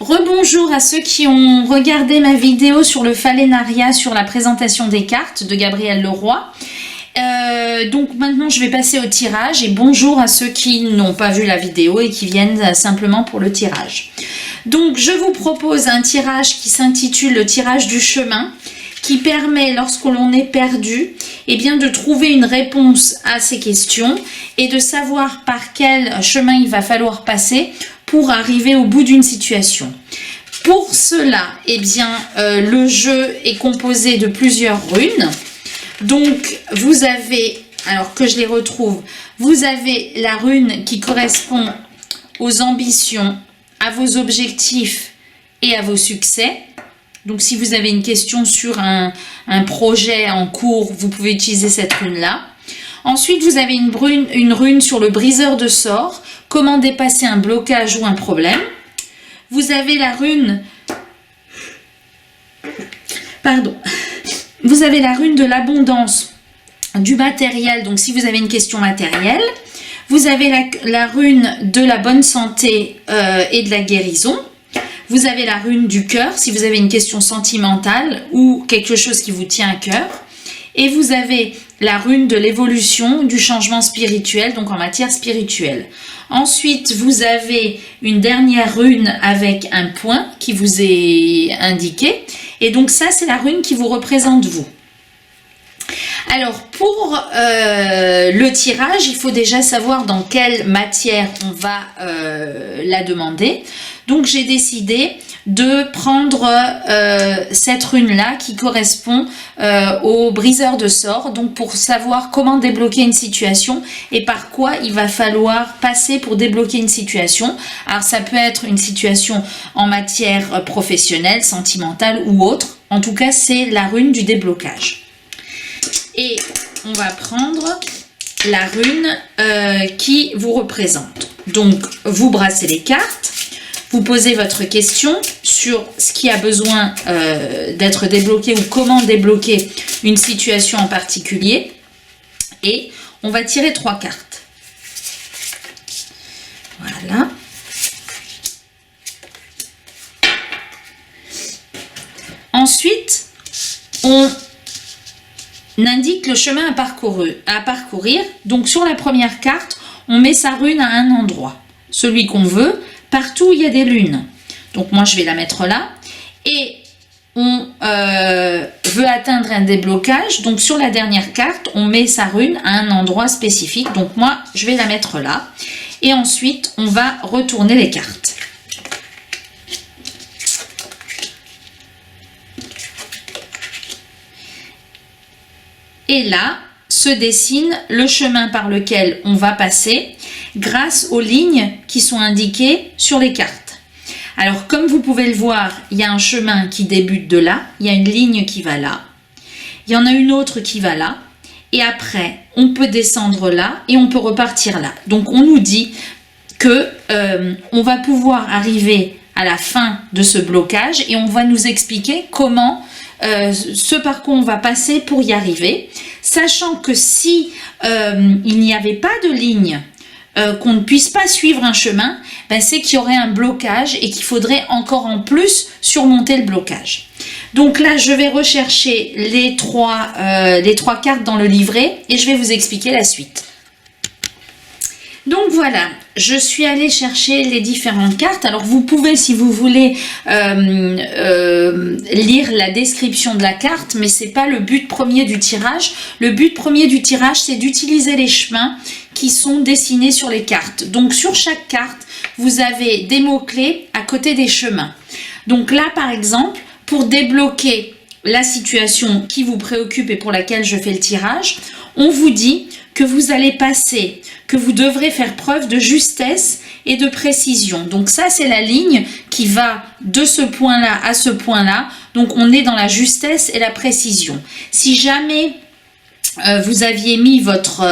Rebonjour à ceux qui ont regardé ma vidéo sur le Phalaenaria, sur la présentation des cartes de Gabrielle Leroy. Donc maintenant je vais passer au tirage et bonjour à ceux qui n'ont pas vu la vidéo et qui viennent simplement pour le tirage. Donc je vous propose un tirage qui s'intitule le tirage du chemin, qui permet, lorsque l'on est perdu, eh bien, de trouver une réponse à ces questions et de savoir par quel chemin il va falloir passer pour arriver au bout d'une situation. Pour cela, eh bien, le jeu est composé de plusieurs runes. Donc, vous avez, alors que je les retrouve, vous avez la rune qui correspond aux ambitions, à vos objectifs et à vos succès. Donc, si vous avez une question sur un projet en cours, vous pouvez utiliser cette rune-là. Ensuite, vous avez une rune sur le briseur de sorts, comment dépasser un blocage ou un problème. Vous avez la rune... Vous avez la rune de l'abondance du matériel, donc si vous avez une question matérielle. Vous avez la rune de la bonne santé et de la guérison. Vous avez la rune du cœur, si vous avez une question sentimentale ou quelque chose qui vous tient à cœur. Et vous avez la rune de l'évolution, du changement spirituel, donc en matière spirituelle. Ensuite, vous avez une dernière rune avec un point qui vous est indiqué. Et donc ça, c'est la rune qui vous représente vous. Alors, pour le tirage, il faut déjà savoir dans quelle matière on va la demander. Donc, j'ai décidé de prendre cette rune-là qui correspond au briseur de sorts. Donc, pour savoir comment débloquer une situation et par quoi il va falloir passer pour débloquer une situation. Alors, ça peut être une situation en matière professionnelle, sentimentale ou autre. En tout cas, c'est la rune du déblocage. Et on va prendre la rune qui vous représente. Donc, vous brassez les cartes, vous posez votre question sur ce qui a besoin d'être débloqué ou comment débloquer une situation en particulier. Et on va tirer 3 cartes. Voilà. Ensuite, on indique le chemin à parcourir. Donc sur la première carte, on met sa rune à un endroit, celui qu'on veut, partout où il y a des lunes. Donc moi je vais la mettre là. Et on veut atteindre un déblocage. Donc sur la dernière carte, on met sa rune à un endroit spécifique. Donc moi je vais la mettre là. Et ensuite on va retourner les cartes. Et là, se dessine le chemin par lequel on va passer grâce aux lignes qui sont indiquées sur les cartes. Alors, comme vous pouvez le voir, il y a un chemin qui débute de là, il y a une ligne qui va là, il y en a une autre qui va là, et après, on peut descendre là et on peut repartir là. Donc, on nous dit que on va pouvoir arriver à la fin de ce blocage et on va nous expliquer comment ce par quoi on va passer pour y arriver, sachant que si il n'y avait pas de ligne, qu'on ne puisse pas suivre un chemin, ben c'est qu'il y aurait un blocage et qu'il faudrait encore en plus surmonter le blocage. Donc là, je vais rechercher les trois cartes dans le livret et je vais vous expliquer la suite. Donc voilà, je suis allée chercher les différentes cartes. Alors vous pouvez, si vous voulez, lire la description de la carte, mais c'est pas le but premier du tirage. Le but premier du tirage, c'est d'utiliser les chemins qui sont dessinés sur les cartes. Donc sur chaque carte, vous avez des mots-clés à côté des chemins. Donc là, par exemple, pour débloquer la situation qui vous préoccupe et pour laquelle je fais le tirage, on vous dit que vous allez passer, que vous devrez faire preuve de justesse et de précision. Donc ça, c'est la ligne qui va de ce point-là à ce point-là. Donc on est dans la justesse et la précision. Si jamais vous aviez mis votre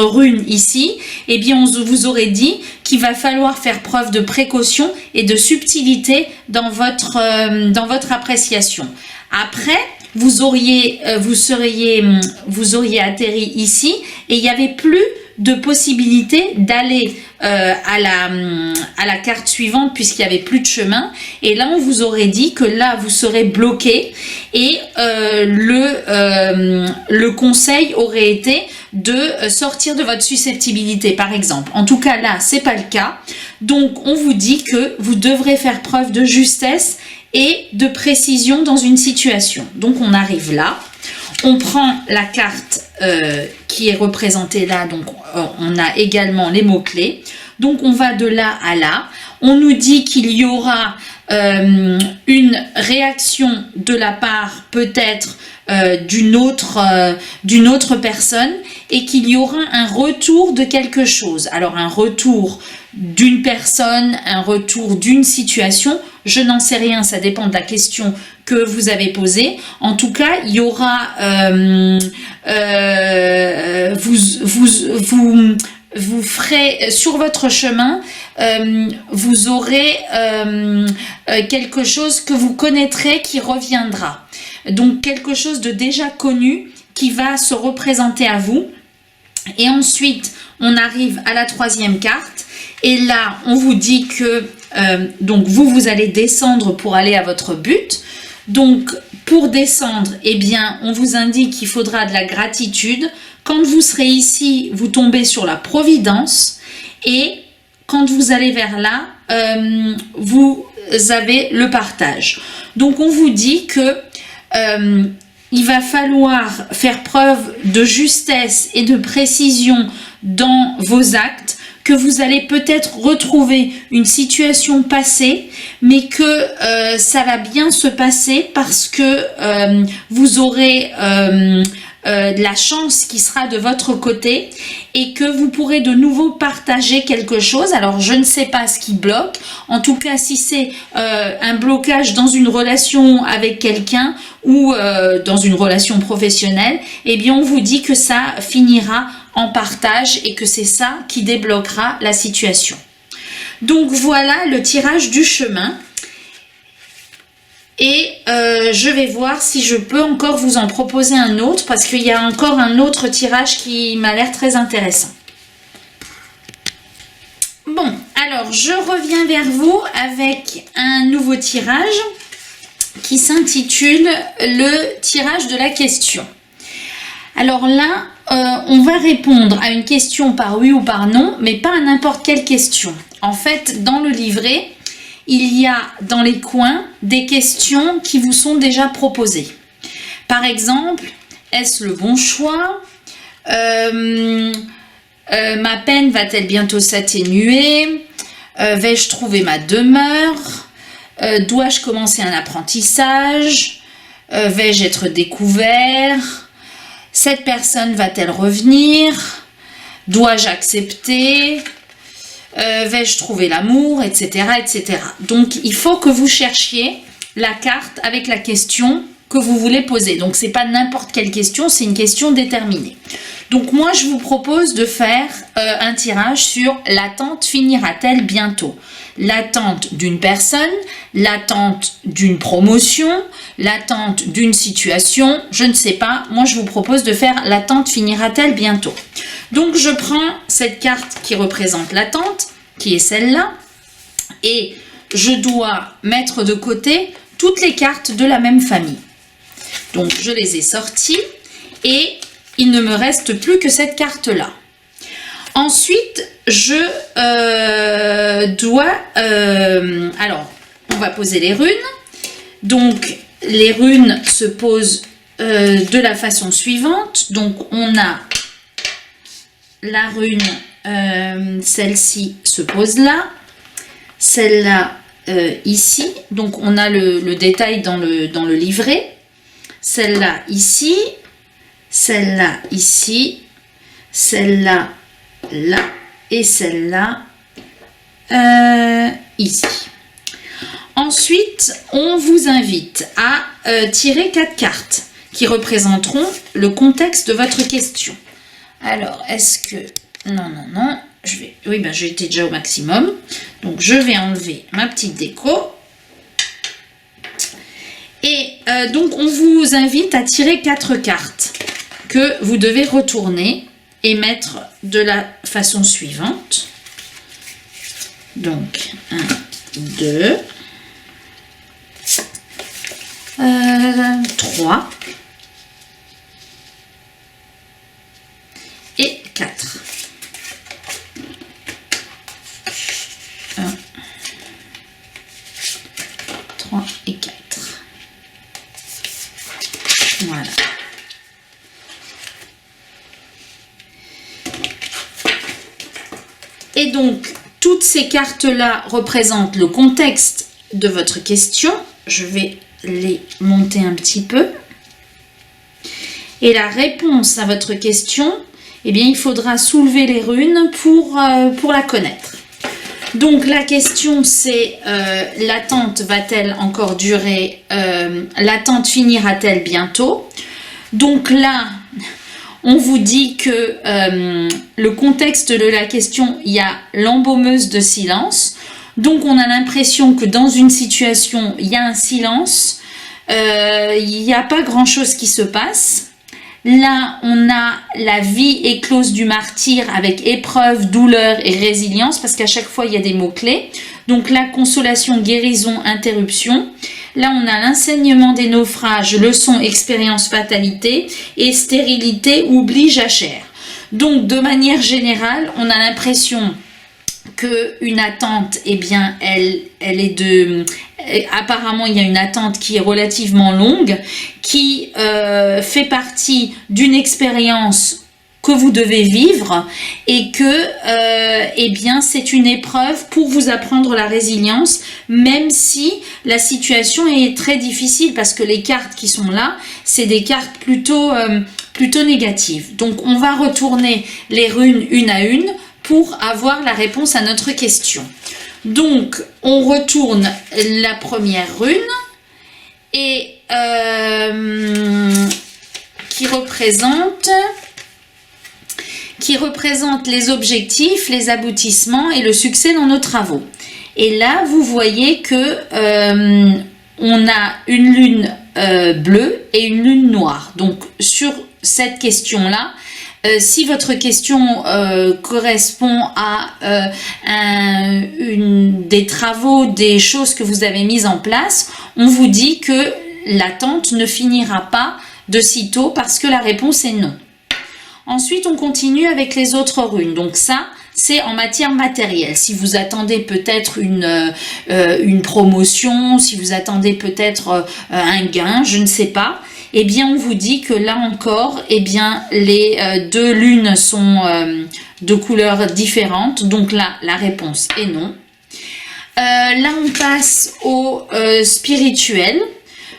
rune ici, eh bien on vous aurait dit qu'il va falloir faire preuve de précaution et de subtilité dans votre appréciation. Après, vous auriez atterri ici et il n'y avait plus de possibilité d'aller à la carte suivante puisqu'il n'y avait plus de chemin. Et là, on vous aurait dit que là, vous serez bloqué et le conseil aurait été de sortir de votre susceptibilité, par exemple. En tout cas, là, c'est pas le cas. Donc, on vous dit que vous devrez faire preuve de justesse et de précision dans une situation. Donc, on arrive là. On prend la carte qui est représentée là, donc on a également les mots-clés. Donc on va de là à là. On nous dit qu'il y aura une réaction de la part peut-être d'une autre personne et qu'il y aura un retour de quelque chose. Alors un retour d'une personne, un retour d'une situation, je n'en sais rien, ça dépend de la question que vous avez posée. En tout cas, il y aura vous ferez sur votre chemin, vous aurez quelque chose que vous connaîtrez qui reviendra. Donc quelque chose de déjà connu qui va se représenter à vous. Et ensuite, on arrive à la troisième carte. Et là, on vous dit que donc vous allez descendre pour aller à votre but. Donc, pour descendre, eh bien, on vous indique qu'il faudra de la gratitude. Quand vous serez ici, vous tombez sur la providence. Et quand vous allez vers là, vous avez le partage. Donc, on vous dit que il va falloir faire preuve de justesse et de précision dans vos actes, que vous allez peut-être retrouver une situation passée, mais que ça va bien se passer parce que vous aurez la chance qui sera de votre côté et que vous pourrez de nouveau partager quelque chose. Alors je ne sais pas ce qui bloque, en tout cas si c'est un blocage dans une relation avec quelqu'un ou dans une relation professionnelle, eh bien on vous dit que ça finira en partage et que c'est ça qui débloquera la situation. Donc voilà le tirage du chemin. Et je vais voir si je peux encore vous en proposer un autre parce qu'il y a encore un autre tirage qui m'a l'air très intéressant. Bon, alors je reviens vers vous avec un nouveau tirage qui s'intitule le tirage de la question. Alors là, on va répondre à une question par oui ou par non, mais pas à n'importe quelle question. En fait, dans le livret, il y a dans les coins des questions qui vous sont déjà proposées. Par exemple, est-ce le bon choix? Ma peine va-t-elle bientôt s'atténuer? Vais-je trouver ma demeure? Dois-je commencer un apprentissage? Vais-je être découvert? Cette personne va-t-elle revenir? Dois-je accepter? Vais-je trouver l'amour, etc., etc. Donc, il faut que vous cherchiez la carte avec la question que vous voulez poser. Donc, c'est pas n'importe quelle question, c'est une question déterminée. Donc, moi, je vous propose de faire un tirage sur l'attente finira-t-elle bientôt? L'attente d'une personne, l'attente d'une promotion, l'attente d'une situation, je ne sais pas. Moi, je vous propose de faire l'attente finira-t-elle bientôt? Donc, je prends cette carte qui représente l'attente, qui est celle-là, et je dois mettre de côté toutes les cartes de la même famille. Donc, je les ai sorties et il ne me reste plus que cette carte-là. Ensuite, je dois... alors, on va poser les runes. Donc, les runes se posent de la façon suivante. Donc, on a la rune, celle-ci se pose là. Celle-là, ici. Donc, on a le détail dans le livret. Celle-là, ici. Celle-là, ici. Celle-là, là. Et celle-là, ici. Ensuite, on vous invite à tirer 4 cartes qui représenteront le contexte de votre question. Alors, est-ce que... Non, non, non. Oui, ben j'étais déjà au maximum. Donc, je vais enlever ma petite déco. Et donc, on vous invite à tirer 4 cartes que vous devez retourner. mettre de la façon suivante. Donc, 1, 2, 3 et 4. 1, 3 et 4. Voilà. Et donc, toutes ces cartes-là représentent le contexte de votre question. Je vais les monter un petit peu. Et la réponse à votre question, eh bien, il faudra soulever les runes pour la connaître. Donc, la question, c'est l'attente va-t-elle encore durer? L'attente finira-t-elle bientôt? Donc là, on vous dit que le contexte de la question, il y a l'embaumeuse de silence. Donc, on a l'impression que dans une situation, il y a un silence. Il n'y a pas grand-chose qui se passe. Là, on a la vie éclose du martyr avec épreuve, douleur et résilience, parce qu'à chaque fois, il y a des mots-clés. Donc là, consolation, guérison, interruption. Là, on a l'enseignement des naufrages, leçon, expérience, fatalité, et stérilité, oubli, jachère. Donc, de manière générale, on a l'impression qu'une attente, eh bien, elle est de... Apparemment, il y a une attente qui est relativement longue, qui fait partie d'une expérience que vous devez vivre et que, eh bien, c'est une épreuve pour vous apprendre la résilience, même si la situation est très difficile, parce que les cartes qui sont là, c'est des cartes plutôt négatives. Donc, on va retourner les runes une à une pour avoir la réponse à notre question. Donc, on retourne la première rune et qui représente les objectifs, les aboutissements et le succès dans nos travaux. Et là, vous voyez que on a une lune bleue et une lune noire. Donc, sur cette question-là, si votre question correspond à des travaux, des choses que vous avez mises en place, on vous dit que l'attente ne finira pas de sitôt parce que la réponse est non. Ensuite, on continue avec les autres runes. Donc ça, c'est en matière matérielle. Si vous attendez peut-être une promotion, si vous attendez peut-être un gain, je ne sais pas, eh bien, on vous dit que là encore, eh bien, les deux lunes sont de couleurs différentes. Donc là, la réponse est non. Là, on passe au spirituel.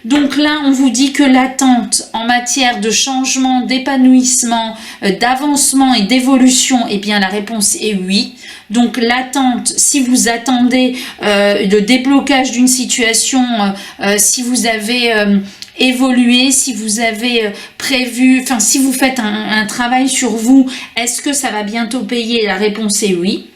Donc là, on vous dit que l'attente en matière de changement, d'épanouissement, d'avancement et d'évolution, eh bien, la réponse est oui. Donc l'attente, si vous attendez le déblocage d'une situation, si vous avez évolué, si vous avez prévu, enfin si vous faites un travail sur vous, est-ce que ça va bientôt payer? La réponse est oui.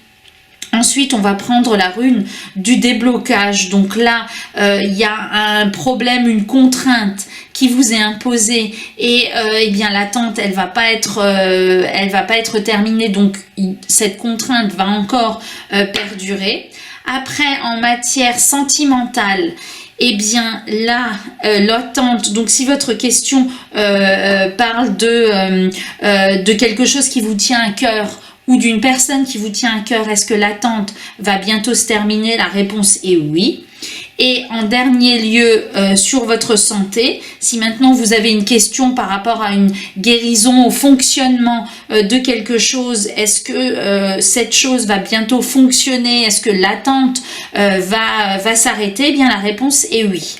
Ensuite, on va prendre la rune du déblocage. Donc là, il y a un problème, une contrainte qui vous est imposée et eh bien l'attente, elle va pas être terminée. Donc cette contrainte va encore perdurer. Après, en matière sentimentale, eh bien là, l'attente, donc si votre question parle de quelque chose qui vous tient à cœur, ou d'une personne qui vous tient à cœur, est-ce que l'attente va bientôt se terminer? La réponse est oui. Et en dernier lieu, sur votre santé, si maintenant vous avez une question par rapport à une guérison, au fonctionnement de quelque chose, est-ce que cette chose va bientôt fonctionner? Est-ce que l'attente va s'arrêter? Eh bien, la réponse est oui.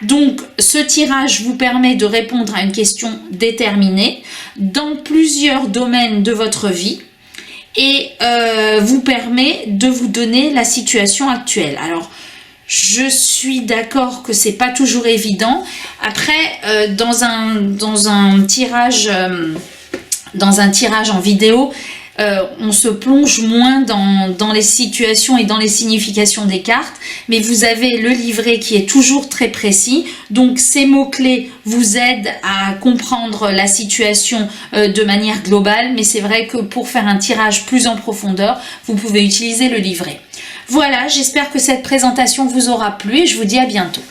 Donc, ce tirage vous permet de répondre à une question déterminée dans plusieurs domaines de votre vie, et vous permet de vous donner la situation actuelle. Alors, je suis d'accord que c'est pas toujours évident. Après, dans un tirage en vidéo, on se plonge moins dans les situations et dans les significations des cartes, mais vous avez le livret qui est toujours très précis, donc ces mots-clés vous aident à comprendre la situation de manière globale, mais c'est vrai que pour faire un tirage plus en profondeur, vous pouvez utiliser le livret. Voilà, j'espère que cette présentation vous aura plu et je vous dis à bientôt.